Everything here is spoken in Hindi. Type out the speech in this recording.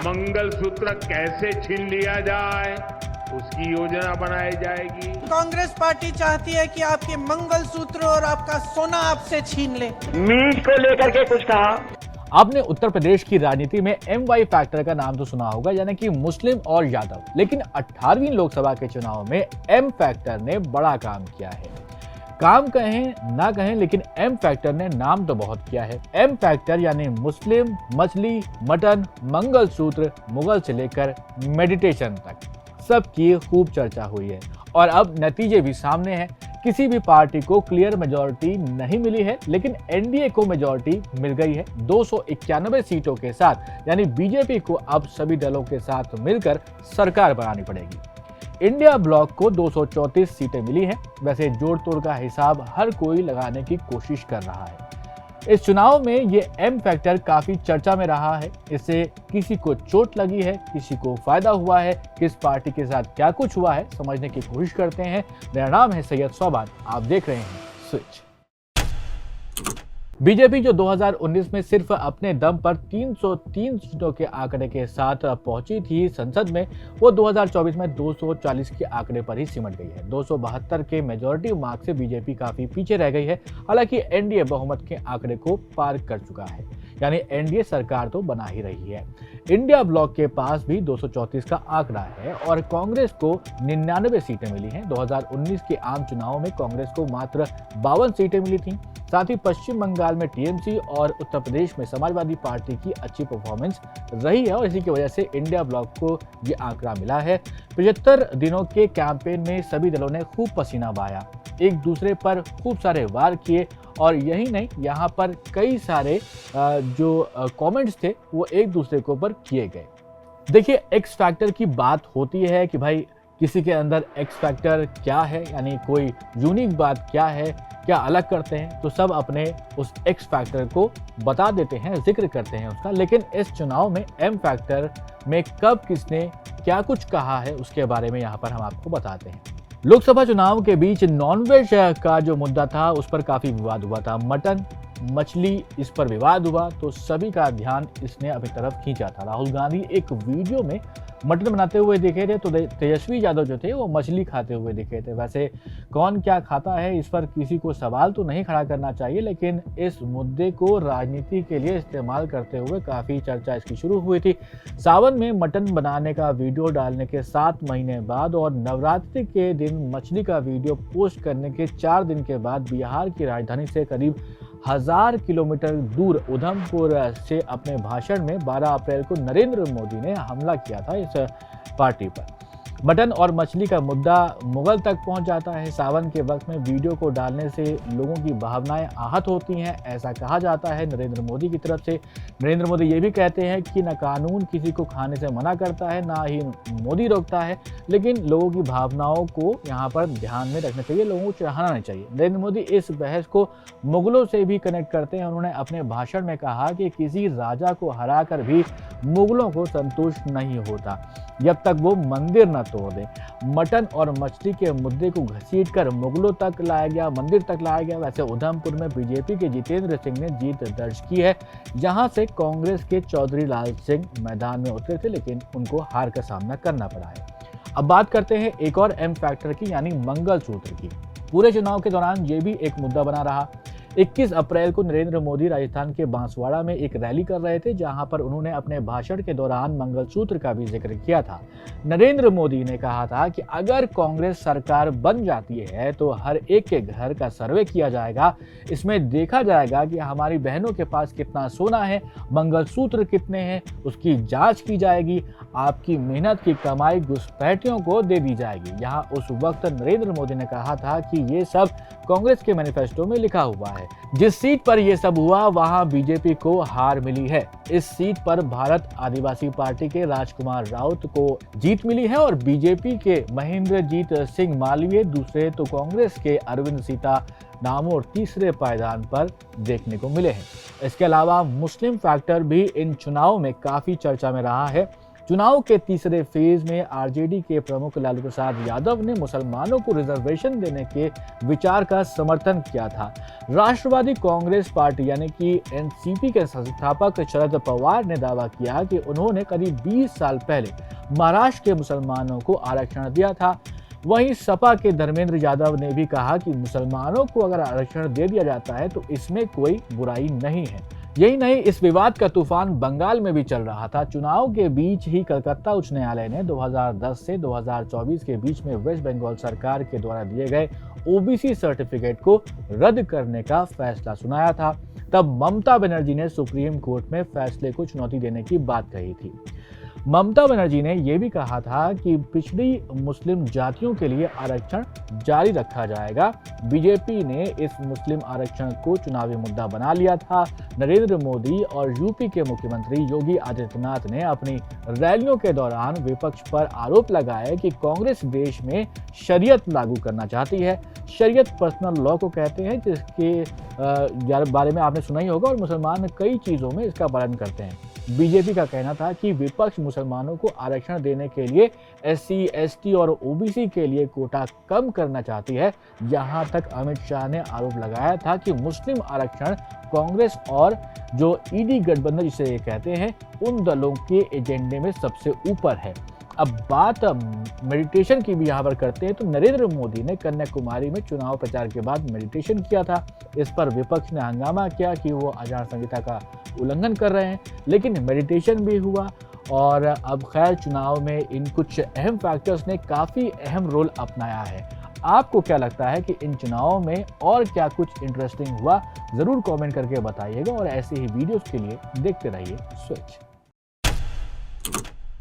मंगलसूत्र कैसे छीन लिया जाए, उसकी योजना बनाई जाएगी। कांग्रेस पार्टी चाहती है कि आपके मंगलसूत्र और आपका सोना आपसे छीन ले। मीट को लेकर के कुछ कहा। आपने उत्तर प्रदेश की राजनीति में MY फैक्टर का नाम तो सुना होगा, यानी कि मुस्लिम और यादव। लेकिन 18वीं लोकसभा के चुनाव में M फैक्टर ने बड़ा काम किया है। काम कहें ना कहें, लेकिन M फैक्टर ने नाम तो बहुत किया है। M फैक्टर यानी मुस्लिम, मछली, मटन, मंगलसूत्र, मुगल से लेकर मेडिटेशन तक सबकी खूब चर्चा हुई है और अब नतीजे भी सामने हैं। किसी भी पार्टी को क्लियर मेजॉरिटी नहीं मिली है, लेकिन एनडीए को मेजॉरिटी मिल गई है 291 सीटों के साथ। यानी बीजेपी को अब सभी दलों के साथ मिलकर सरकार बनानी पड़ेगी। इंडिया ब्लॉक को 234 सीटें मिली हैं। वैसे जोड़ तोड़ का हिसाब हर कोई लगाने की कोशिश कर रहा है। इस चुनाव में ये M फैक्टर काफी चर्चा में रहा है। इससे किसी को चोट लगी है, किसी को फायदा हुआ है, किस पार्टी के साथ क्या कुछ हुआ है, समझने की कोशिश करते हैं। मेरा नाम है सैयद सोबान, आप देख रहे हैं स्विच। बीजेपी जो 2019 में सिर्फ अपने दम पर 303 सीटों के आंकड़े के साथ पहुंची थी संसद में, वो 2024 में 240 के आंकड़े पर ही सिमट गई है। 272 के मेजॉरिटी मार्क से बीजेपी काफी पीछे रह गई है। हालांकि एनडीए बहुमत के आंकड़े को पार कर चुका है, यानी एनडीए सरकार तो बना ही रही है। इंडिया ब्लॉक के पास भी 234 का आंकड़ा है और कांग्रेस को 99 सीटें मिली हैं। 2019 के आम चुनाव में कांग्रेस को मात्र 52 सीटें मिली थी। साथ ही पश्चिम बंगाल में टीएमसी और उत्तर प्रदेश में समाजवादी पार्टी की अच्छी परफॉर्मेंस रही है और इसी की वजह से इंडिया ब्लॉक को ये आंकड़ा मिला है। 75 दिनों के कैंपेन में सभी दलों ने खूब पसीना बहाया, एक दूसरे पर खूब सारे वार किए और यही नहीं, यहाँ पर कई सारे जो कमेंट्स थे वो एक दूसरे के ऊपर किए गए। देखिए, एक्स फैक्टर की बात होती है कि भाई किसी के अंदर एक्स फैक्टर क्या है, यानी कोई यूनिक बात क्या है, क्या अलग करते हैं, तो सब अपने उस एक्स फैक्टर को बता देते हैं, जिक्र करते हैं उसका। लेकिन इस चुनाव में M फैक्टर में कब किसने क्या कुछ कहा है उसके बारे में यहाँ पर हम आपको बताते हैं। लोकसभा चुनाव के बीच नॉनवेज का जो मुद्दा था उस पर काफी विवाद हुआ था। मटन, मछली, इस पर विवाद हुआ तो सभी का ध्यान इसने अपनी तरफ खींचा था। राहुल गांधी एक वीडियो में मटन बनाते हुए दिखे थे तो तेजस्वी यादव जो थे वो मछली खाते हुए दिखे थे। वैसे कौन क्या खाता है इस पर किसी को सवाल तो नहीं खड़ा करना चाहिए, लेकिन इस मुद्दे को राजनीति के लिए इस्तेमाल करते हुए काफ़ी चर्चा इसकी शुरू हुई थी। सावन में मटन बनाने का वीडियो डालने के 7 महीने बाद और नवरात्रि के दिन मछली का वीडियो पोस्ट करने के 4 दिन के बाद बिहार की राजधानी से करीब 1000 किलोमीटर दूर उधमपुर से अपने भाषण में 12 अप्रैल को नरेंद्र मोदी ने हमला किया था इस पार्टी पर। मटन और मछली का मुद्दा मुगल तक पहुंच जाता है। सावन के वक्त में वीडियो को डालने से लोगों की भावनाएं आहत होती हैं, ऐसा कहा जाता है नरेंद्र मोदी की तरफ से। नरेंद्र मोदी ये भी कहते हैं कि न कानून किसी को खाने से मना करता है, ना ही मोदी रोकता है, लेकिन लोगों की भावनाओं को यहाँ पर ध्यान में रखना चाहिए, लोगों को चाहना नहीं चाहिए। नरेंद्र मोदी इस बहस को मुगलों से भी कनेक्ट करते हैं। उन्होंने अपने भाषण में कहा कि किसी राजा को हराकर भी मुगलों को संतुष्ट नहीं होता जब तक वो मंदिर न तोड़ दे। मटन और मछली के मुद्दे को घसीटकर मुगलों तक लाया गया, मंदिर तक लाया गया। वैसे उधमपुर में बीजेपी के जितेंद्र सिंह ने जीत दर्ज की है, जहां से कांग्रेस के चौधरी लाल सिंह मैदान में उतरे थे, लेकिन उनको हार का सामना करना पड़ा है। अब बात करते हैं एक और M फैक्टर की, यानी मंगलसूत्र की। पूरे चुनाव के दौरान ये भी एक मुद्दा बना रहा। 21 अप्रैल को नरेंद्र मोदी राजस्थान के बांसवाड़ा में एक रैली कर रहे थे, जहां पर उन्होंने अपने भाषण के दौरान मंगलसूत्र का भी जिक्र किया था। नरेंद्र मोदी ने कहा था कि अगर कांग्रेस सरकार बन जाती है तो हर एक के घर का सर्वे किया जाएगा, इसमें देखा जाएगा कि हमारी बहनों के पास कितना सोना है, मंगलसूत्र कितने हैं, उसकी जांच की जाएगी, आपकी मेहनत की कमाई घुसपैठियों को दे दी जाएगी। यहाँ उस वक्त नरेंद्र मोदी ने कहा था कि ये सब कांग्रेस के मैनिफेस्टो में लिखा हुआ है। जिस सीट पर यह सब हुआ वहां बीजेपी को हार मिली है। इस सीट पर भारत आदिवासी पार्टी के राजकुमार राउत को जीत मिली है और बीजेपी के महेंद्रजीत सिंह मालवीय दूसरे तो कांग्रेस के अरविंद सीता डामोर तीसरे पायदान पर देखने को मिले हैं। इसके अलावा मुस्लिम फैक्टर भी इन चुनाव में काफी चर्चा में रहा है। चुनाव के तीसरे फेज में आरजेडी के प्रमुख लालू प्रसाद यादव ने मुसलमानों को रिजर्वेशन देने के विचार का समर्थन किया था। राष्ट्रवादी कांग्रेस पार्टी यानी कि एनसीपी के संस्थापक शरद पवार ने दावा किया कि उन्होंने करीब 20 साल पहले महाराष्ट्र के मुसलमानों को आरक्षण दिया था। वहीं सपा के धर्मेंद्र यादव ने भी कहा कि मुसलमानों को अगर आरक्षण दे दिया जाता है तो इसमें कोई बुराई नहीं है। यही नहीं, इस विवाद का तूफान बंगाल में भी चल रहा था। चुनाव के बीच ही कलकत्ता उच्च न्यायालय ने 2010 से 2024 के बीच में वेस्ट बंगाल सरकार के द्वारा दिए गए ओबीसी सर्टिफिकेट को रद्द करने का फैसला सुनाया था। तब ममता बनर्जी ने सुप्रीम कोर्ट में फैसले को चुनौती देने की बात कही थी। ममता बनर्जी ने यह भी कहा था कि पिछड़ी मुस्लिम जातियों के लिए आरक्षण जारी रखा जाएगा। बीजेपी ने इस मुस्लिम आरक्षण को चुनावी मुद्दा बना लिया था। नरेंद्र मोदी और यूपी के मुख्यमंत्री योगी आदित्यनाथ ने अपनी रैलियों के दौरान विपक्ष पर आरोप लगाया कि कांग्रेस देश में शरीयत लागू करना चाहती है। शरीयत पर्सनल लॉ को कहते हैं, जिसके बारे में आपने सुना ही होगा, और मुसलमान कई चीज़ों में इसका पालन करते हैं। बीजेपी का कहना था कि विपक्ष मुसलमानों को आरक्षण देने के लिए SC, ST और OBC के लिए कोटा कम करना चाहती है। यहाँ तक अमित शाह ने आरोप लगाया था कि मुस्लिम आरक्षण कांग्रेस और जो ईडी गठबंधन जिसे ये कहते हैं उन दलों के एजेंडे में सबसे ऊपर है। अब बात मेडिटेशन की भी यहाँ पर करते हैं तो नरेंद्र मोदी ने कन्याकुमारी में चुनाव प्रचार के बाद मेडिटेशन किया था। इस पर विपक्ष ने हंगामा किया कि वो आचार संहिता का उल्लंघन कर रहे हैं, लेकिन मेडिटेशन भी हुआ और अब खैर चुनाव में इन कुछ अहम फैक्टर्स ने काफ़ी अहम रोल अपनाया है। आपको क्या लगता है कि इन चुनावों में और क्या कुछ इंटरेस्टिंग हुआ? ज़रूर कमेंट करके बताइएगा और ऐसे ही वीडियोस के लिए देखते रहिए स्विच।